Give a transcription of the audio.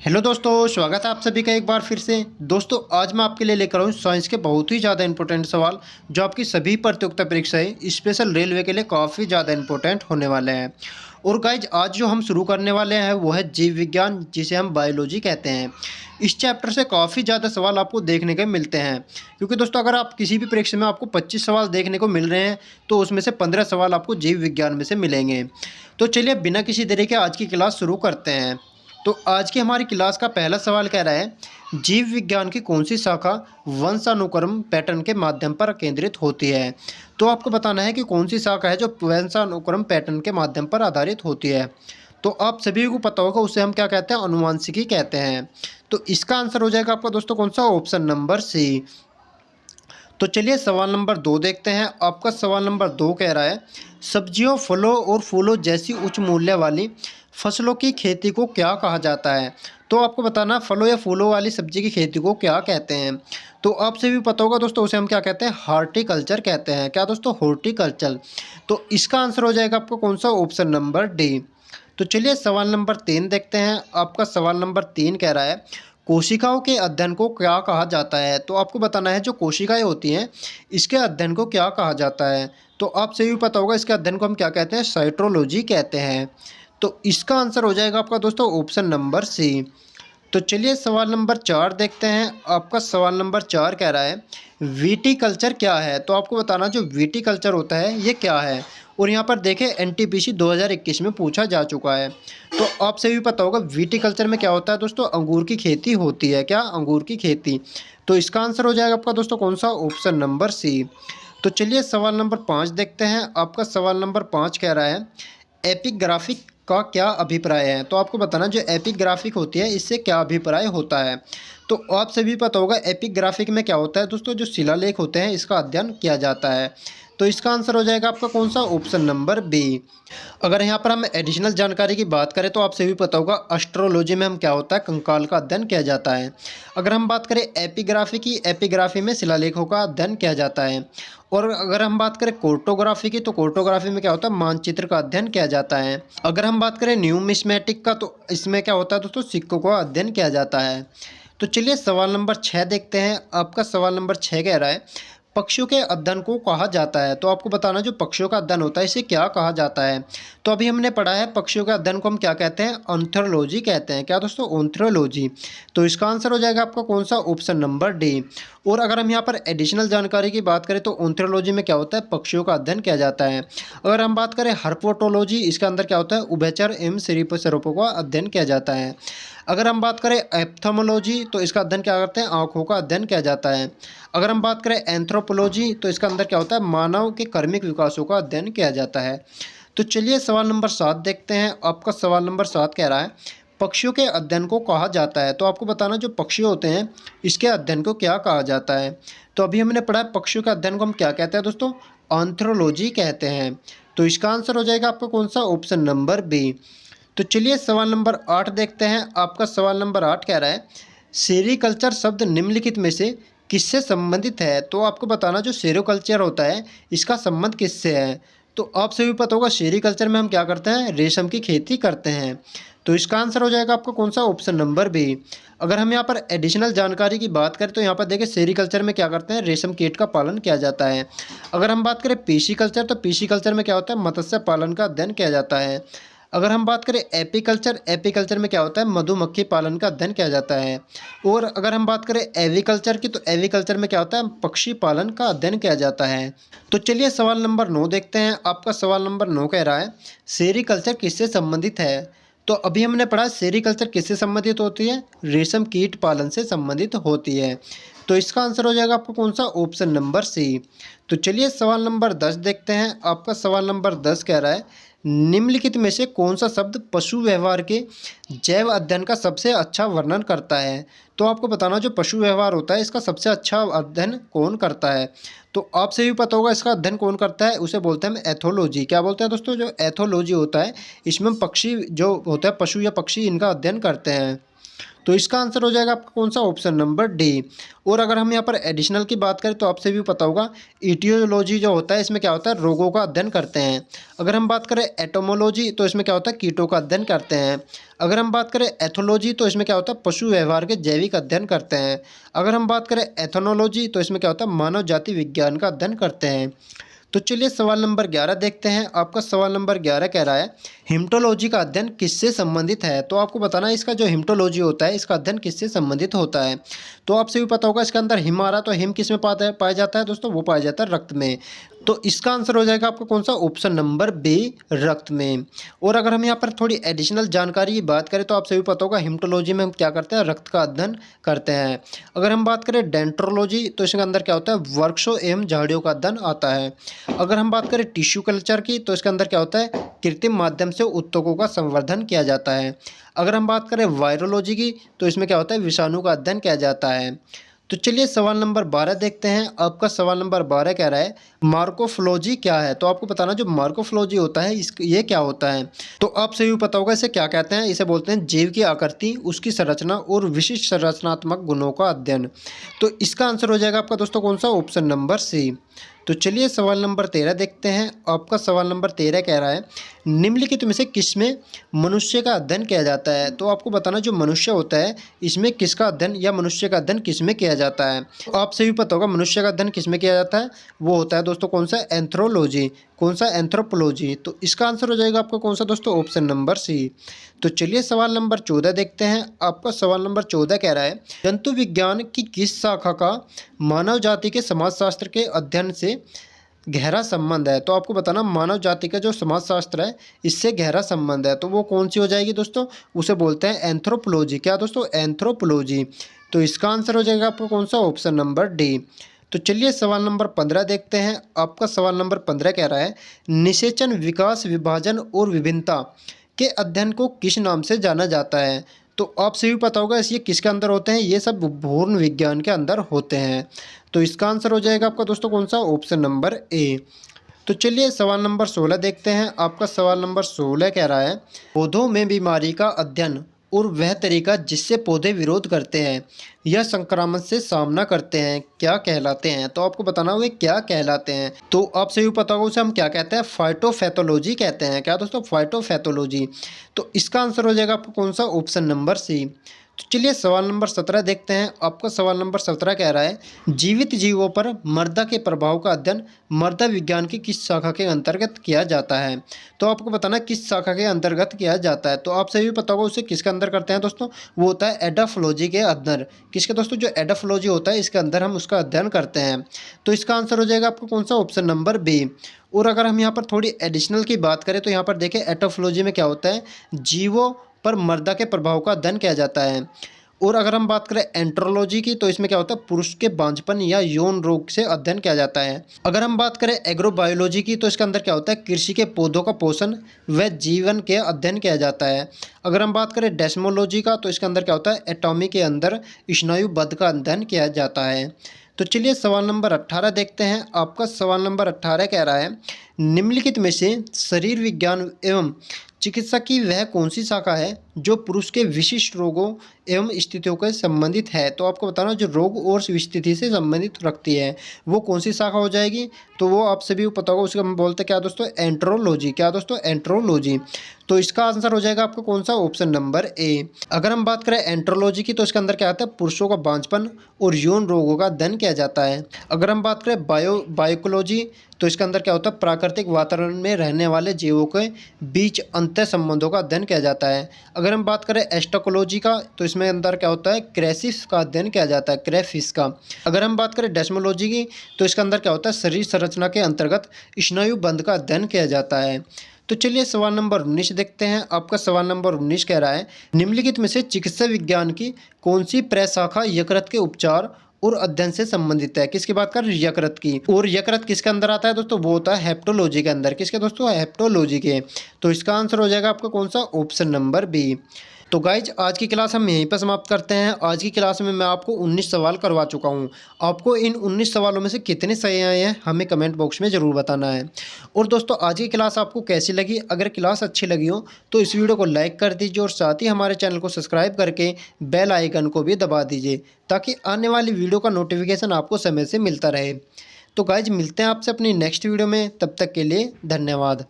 Hello दोस्तों, स्वागत है आप सभी का एक बार फिर से। दोस्तों, आज मैं आपके लिए लेकर आऊँ साइंस के बहुत ही ज़्यादा इंपॉर्टेंट सवाल जो आपकी सभी प्रतियोगिता परीक्षाएं स्पेशल रेलवे के लिए काफ़ी ज़्यादा इंपॉर्टेंट होने वाले हैं। और गाइज, आज जो हम शुरू करने वाले हैं वो है जीव विज्ञान, जिसे हम बायोलॉजी कहते हैं। इस चैप्टर से काफ़ी ज़्यादा सवाल आपको देखने के मिलते हैं, क्योंकि दोस्तों अगर आप किसी भी परीक्षा में आपको 25 सवाल देखने को मिल रहे हैं तो उसमें से 15 सवाल आपको जीव विज्ञान में से मिलेंगे। तो चलिए बिना किसी देरी के आज की क्लास शुरू करते हैं। तो आज की हमारी क्लास का पहला सवाल कह रहा है, जीव विज्ञान की कौन सी शाखा वंशानुक्रम पैटर्न के माध्यम पर केंद्रित होती है। तो आपको बताना है कि कौन सी शाखा है जो वंशानुक्रम पैटर्न के माध्यम पर आधारित होती है। तो आप सभी को पता होगा उसे हम क्या कहते हैं, अनुवांशिकी कहते हैं। तो इसका आंसर हो जाएगा आपका दोस्तों कौन सा, ऑप्शन नंबर सी। तो चलिए सवाल नंबर 2 देखते हैं। आपका सवाल नंबर 2 कह रहा है, सब्जियों, फलों और फूलों जैसी उच्च मूल्य वाली फसलों की खेती को क्या कहा जाता है। तो आपको बताना फलों या फूलों वाली सब्जी की खेती को क्या कहते हैं। तो आपसे भी पता होगा दोस्तों उसे हम क्या कहते हैं, हार्टिकल्चर कहते हैं। क्या दोस्तों, हॉर्टिकल्चर। तो इसका आंसर हो जाएगा आपको कौन सा, ऑप्शन नंबर डी। तो चलिए सवाल नंबर 3 देखते हैं। आपका सवाल नंबर 3 कह रहा है, कोशिकाओं के अध्ययन को क्या कहा जाता है। तो आपको बताना है जो कोशिकाएं होती हैं इसके अध्ययन को क्या कहा जाता है। तो आपसे भी पता होगा इसके अध्ययन को हम क्या कहते हैं, साइटोलॉजी कहते हैं। तो इसका आंसर हो जाएगा आपका दोस्तों ऑप्शन नंबर सी। तो चलिए सवाल नंबर 4 देखते हैं। आपका सवाल नंबर 4 कह रहा है, विटीकल्चर क्या है। तो आपको बताना जो विटीकल्चर होता है ये क्या है। और यहाँ पर देखें एनटीपीसी 2021 में पूछा जा चुका है। तो आपसे भी पता होगा विटीकल्चर में क्या होता है दोस्तों, अंगूर की खेती होती है। क्या, अंगूर की खेती। तो इसका आंसर हो जाएगा आपका दोस्तों कौन सा, ऑप्शन नंबर सी। तो चलिए सवाल नंबर 5 देखते हैं। आपका सवाल नंबर 5 कह रहा है, एपिग्राफिक का क्या अभिप्राय है। तो आपको बताना जो एपिग्राफिक होती है इससे क्या अभिप्राय होता है। तो आप सभी पता होगा एपिग्राफिक में क्या होता है दोस्तों, जो शिलालेख होते हैं इसका अध्ययन किया जाता है। तो इसका आंसर हो जाएगा आपका कौन सा, ऑप्शन नंबर बी। अगर यहाँ पर हम एडिशनल जानकारी की बात करें तो आपसे भी पता होगा एस्ट्रोलॉजी में हम क्या होता है, कंकाल का अध्ययन किया जाता है। अगर हम बात करें एपिग्राफी की, एपिग्राफी में शिलालेखों का अध्ययन किया जाता है। और अगर हम बात करें कार्टोग्राफी की, तो कार्टोग्राफी में क्या होता है, मानचित्र का अध्ययन किया जाता है। अगर हम बात करें न्यूमिस्मेटिक का, तो इसमें क्या होता है दोस्तों, सिक्कों का अध्ययन किया जाता है। तो चलिए सवाल नंबर 6 देखते हैं। आपका सवाल नंबर 6 कह रहा है, पक्षियों के अध्ययन को कहा जाता है। तो आपको बताना जो पक्षियों का अध्ययन होता है इसे क्या कहा जाता है। तो अभी हमने पढ़ा है पक्षियों के अध्ययन को हम क्या कहते हैं, ऑर्थोलॉजी कहते हैं। क्या दोस्तों, ऑर्थोलॉजी। तो इसका आंसर हो जाएगा आपका कौन सा, ऑप्शन नंबर डी। और अगर हम यहाँ पर एडिशनल जानकारी की बात करें तो ऑर्थोलॉजी में क्या होता है, पक्षियों का अध्ययन किया जाता है। अगर हम बात करें हर्पेटोलॉजी, इसके अंदर क्या होता है, उभयचर एवं सरीसृपों का अध्ययन किया जाता है। अगर हम बात करें एप्थोमोलॉजी तो इसका अध्ययन क्या करते हैं, आँखों का अध्ययन किया जाता है। अगर हम बात करें एंथ्रोपोलॉजी तो इसका अंदर क्या होता है, मानव के कर्मिक विकासों का अध्ययन किया जाता है। तो चलिए सवाल नंबर 7 देखते हैं। आपका सवाल नंबर 7 कह रहा है, पक्षियों के अध्ययन को कहा जाता है। तो आपको बताना जो पक्षी होते हैं इसके अध्ययन को क्या कहा जाता है। तो अभी हमने पढ़ा है पक्षियों के अध्ययन को हम क्या कहते हैं दोस्तों, ऑर्थोलॉजी कहते हैं। तो इसका आंसर हो जाएगा आपका कौन सा, ऑप्शन नंबर बी। तो चलिए सवाल नंबर 8 देखते हैं। आपका सवाल नंबर 8 कह रहा है, सेरीकल्चर शब्द निम्नलिखित में से किससे संबंधित है। तो आपको बताना जो सेरोकल्चर होता है इसका संबंध किससे है। तो आपसे भी पता होगा सेरीकल्चर में हम क्या करते हैं, रेशम की खेती करते हैं। तो इसका आंसर हो जाएगा आपका कौन सा, ऑप्शन नंबर बी। अगर हम यहाँ पर एडिशनल जानकारी की बात करें तो यहाँ पर देखिए सेरीकल्चर में क्या करते हैं, रेशम कीट का पालन किया जाता है। अगर हम बात करें पीसीकल्चर तो पीसीकल्चर में क्या होता है, मत्स्य पालन का अध्ययन किया जाता है। अगर हम बात करें एपीकल्चर, एपीकल्चर में क्या होता है, मधुमक्खी पालन का अध्ययन किया जाता है। और अगर हम बात करें एविकल्चर की तो एविकल्चर में क्या होता है, पक्षी पालन का अध्ययन किया जाता है। तो चलिए सवाल नंबर 9 देखते हैं। आपका सवाल नंबर 9 कह रहा है, सेरीकल्चर किससे संबंधित है। तो अभी हमने पढ़ा सेरीकल्चर किससे संबंधित होती है, रेशम कीट पालन से संबंधित होती है। तो इसका आंसर हो जाएगा आपको कौन सा, ऑप्शन नंबर सी। तो चलिए सवाल नंबर 10 देखते हैं। आपका सवाल नंबर 10 कह रहा है, निम्नलिखित में से कौन सा शब्द पशु व्यवहार के जैव अध्ययन का सबसे अच्छा वर्णन करता है। तो आपको बताना जो पशु व्यवहार होता है इसका सबसे अच्छा अध्ययन कौन करता है। तो आपसे भी पता होगा इसका अध्ययन कौन करता है, उसे बोलते हैं हम एथोलॉजी। क्या बोलते हैं दोस्तों, जो एथोलॉजी होता है इसमें पक्षी जो होता है, पशु या पक्षी, इनका अध्ययन करते हैं। तो इसका आंसर हो जाएगा आपका कौन सा, ऑप्शन नंबर डी। और अगर हम यहाँ पर एडिशनल की बात करें तो आपसे भी पता होगा, इटियोलॉजी जो होता है इसमें क्या होता है, रोगों का अध्ययन करते हैं। अगर हम बात करें एटोमोलॉजी तो इसमें क्या होता है, कीटों का अध्ययन करते हैं। अगर हम बात करें एथोलॉजी तो इसमें क्या होता है, पशु व्यवहार के जैविक अध्ययन करते हैं। अगर हम बात करें एथोनोलॉजी तो इसमें क्या होता है, मानव जाति विज्ञान का अध्ययन करते हैं। तो चलिए सवाल नंबर 11 देखते हैं। आपका सवाल नंबर 11 कह रहा है, हिम्टोलॉजी का अध्ययन किससे संबंधित है। तो आपको बताना है इसका जो हिम्टोलॉजी होता है इसका अध्ययन किससे संबंधित होता है। तो आपसे भी पता होगा इसके अंदर हिम आ रहा, तो हिम किस में पाया जाता है दोस्तों, वो पाया जाता है रक्त में। तो इसका आंसर हो जाएगा आपका कौन सा, ऑप्शन नंबर बी, रक्त में। और अगर हम यहाँ पर थोड़ी एडिशनल जानकारी की बात करें तो आपसे भी पता होगा, हिम्टोलॉजी में हम क्या करते हैं, रक्त का अध्ययन करते हैं। अगर हम बात करें डेंट्रोलॉजी तो इसके अंदर क्या होता है, वृक्षों एवं झाड़ियों का अध्ययन आता है। अगर हम बात करें टिश्यू कल्चर की तो इसके अंदर क्या होता है, कृत्रिम माध्यम से उत्तकों का संवर्धन किया जाता है। अगर हम बात करें वायरोलॉजी की तो इसमें क्या होता है, विषाणु का अध्ययन किया जाता है। तो चलिए सवाल नंबर 12 देखते हैं। आपका सवाल नंबर 12 कह रहा है, मार्कोफोलॉजी क्या है। तो आपको बताना जो मार्कोफोलॉजी होता है ये क्या होता है। तो आपसे भी पता होगा इसे क्या कहते हैं, इसे बोलते हैं जीव की आकृति, उसकी संरचना और विशिष्ट संरचनात्मक गुणों का अध्ययन। तो इसका आंसर हो जाएगा आपका दोस्तों कौन सा, ऑप्शन नंबर सी। तो चलिए सवाल नंबर 13 देखते हैं। आपका सवाल नंबर 13 कह रहा है, निम्नलिखित में से किसमें मनुष्य का अध्ययन किया जाता है। तो आपको बताना जो मनुष्य होता है इसमें किसका अध्ययन या मनुष्य का अध्ययन किसमें किया जाता है। तो आपसे भी पता होगा मनुष्य का अध्ययन किसमें किया जाता है, वो होता है दोस्तों कौन सा, एंथ्रोलॉजी, कौन सा, एंथ्रोपोलॉजी। तो इसका आंसर हो जाएगा आपका कौन सा दोस्तों, ऑप्शन नंबर सी। तो चलिए सवाल नंबर 14 देखते हैं। आपका सवाल नंबर 14 कह रहा है, जंतु विज्ञान की किस शाखा का मानव जाति के समाजशास्त्र के अध्ययन से गहरा संबंध है। तो आपको बताना मानव जाति का जो समाजशास्त्र है इससे गहरा संबंध है। तो वो कौन सी हो जाएगी दोस्तों, उसे बोलते हैं एंथ्रोपोलॉजी। क्या दोस्तों, एंथ्रोपोलॉजी। तो इसका आंसर हो जाएगा आपको कौन सा, ऑप्शन नंबर डी। तो चलिए सवाल नंबर 15 देखते हैं। आपका सवाल नंबर 15 कह रहा है, निषेचन, विकास, विभाजन और विभिन्नता के अध्ययन को किस नाम से जाना जाता है। तो आपसे भी पता होगा ये किसके अंदर होते हैं, ये सब भूर्ण विज्ञान के अंदर होते हैं। तो इसका आंसर हो जाएगा आपका दोस्तों कौन सा, ऑप्शन नंबर ए। तो चलिए सवाल नंबर 16 देखते हैं। आपका सवाल नंबर 16 कह रहा है, पौधों में बीमारी का अध्ययन और वह तरीका जिससे पौधे विरोध करते हैं या संक्रमण से सामना करते हैं क्या कहलाते हैं। तो आपको बताना वे क्या कहलाते हैं। तो आपसे भी पता होगा उसे हम क्या कहते हैं, फाइटोपैथोलॉजी कहते हैं। क्या दोस्तों, फाइटोपैथोलॉजी। तो इसका आंसर हो जाएगा आपको कौन सा, ऑप्शन नंबर सी। तो चलिए सवाल नंबर 17 देखते हैं। आपका सवाल नंबर 17 कह रहा है, जीवित जीवों पर मृदा के प्रभाव का अध्ययन मृदा विज्ञान की किस शाखा के अंतर्गत किया जाता है। तो आपको बताना किस शाखा के अंतर्गत किया जाता है। तो आपसे भी पता होगा उसे किसके अंदर करते हैं दोस्तों, वो होता है एडाफोलॉजी के अंदर। किसके दोस्तों, जो एडाफोलॉजी होता है इसके अंदर हम उसका अध्ययन करते हैं। तो इसका आंसर हो जाएगा आपको कौन सा, ऑप्शन नंबर बी। और अगर हम यहाँ पर थोड़ी एडिशनल की बात करें तो यहाँ पर देखें एडाफोलॉजी में क्या होता है, जीवों पर मृदा के प्रभाव का अध्ययन किया जाता है। और अगर हम बात करें एंट्रोलॉजी की तो इसमें क्या होता है, पुरुष के बांझपन या यौन रोग से अध्ययन किया जाता है। अगर हम बात करें एग्रोबायोलॉजी की तो इसके अंदर क्या होता है, कृषि के पौधों का पोषण व जीवन के अध्ययन किया जाता है। अगर हम बात करें डेस्मोलॉजी का तो इसके अंदर क्या होता है, एटॉमी के अंदर स्नायुबद्ध का अध्ययन किया जाता है। तो चलिए सवाल नंबर 18 देखते हैं। आपका सवाल नंबर 18 कह रहा है, निम्नलिखित में से शरीर विज्ञान एवं चिकित्सा की वह कौन सी शाखा है जो पुरुष के विशिष्ट रोगों एवं स्थितियों के संबंधित है। तो आपको बताना जो रोग और स्थिति से संबंधित रखती है वो कौन सी शाखा हो जाएगी। तो वो आप सभी को पता होगा, उसको हम बोलते हैं क्या दोस्तों, एंट्रोलॉजी। क्या दोस्तों, एंट्रोलॉजी। तो इसका आंसर हो जाएगा आपको कौन सा, ऑप्शन नंबर ए। अगर हम बात करें एंट्रोलॉजी की तो इसके अंदर क्या आता है, पुरुषों का बांझपन और यौन रोगों का अध्ययन किया जाता है। अगर हम बात करें बायोकोलॉजी तो इसके अंदर क्या होता है, प्राकृतिक वातावरण में रहने वाले जीवों के बीच अंतर संबंधों का अध्ययन किया जाता है। अगर हम बात करें एस्टोकोलॉजी का तो इसमें अंदर क्या होता है, क्रेसिस का अध्ययन किया जाता है, क्रेफिस का। अगर हम बात करें डेस्मोलॉजी की तो इसके अंदर क्या होता है, शरीर संरचना के अंतर्गत स्नायुबंध का अध्ययन किया जाता है। तो चलिए सवाल नंबर 19 देखते हैं। आपका सवाल नंबर 19 कह रहा है, निम्नलिखित में से चिकित्सा विज्ञान की कौन सी प्रशाखा यकृत के उपचार और अध्ययन से संबंधित है। किसकी बात कर, यकृत की। और यकृत किसके अंदर आता है दोस्तों, वो होता है हेप्टोलॉजी के अंदर। किसके दोस्तों, हेप्टोलॉजी के। तो इसका आंसर हो जाएगा आपका कौन सा, ऑप्शन नंबर बी। तो गाइज आज की क्लास हम यहीं पर समाप्त करते हैं। आज की क्लास में मैं आपको 19 सवाल करवा चुका हूं। आपको इन 19 सवालों में से कितने सही आए हैं हमें कमेंट बॉक्स में ज़रूर बताना है। और दोस्तों आज की क्लास आपको कैसी लगी? अगर क्लास अच्छी लगी हो तो इस वीडियो को लाइक कर दीजिए और साथ ही हमारे चैनल को सब्सक्राइब करके बेल आइकन को भी दबा दीजिए ताकि आने वाली वीडियो का नोटिफिकेशन आपको समय से मिलता रहे। तो गाइज मिलते हैं आपसे अपनी नेक्स्ट वीडियो में, तब तक के लिए धन्यवाद।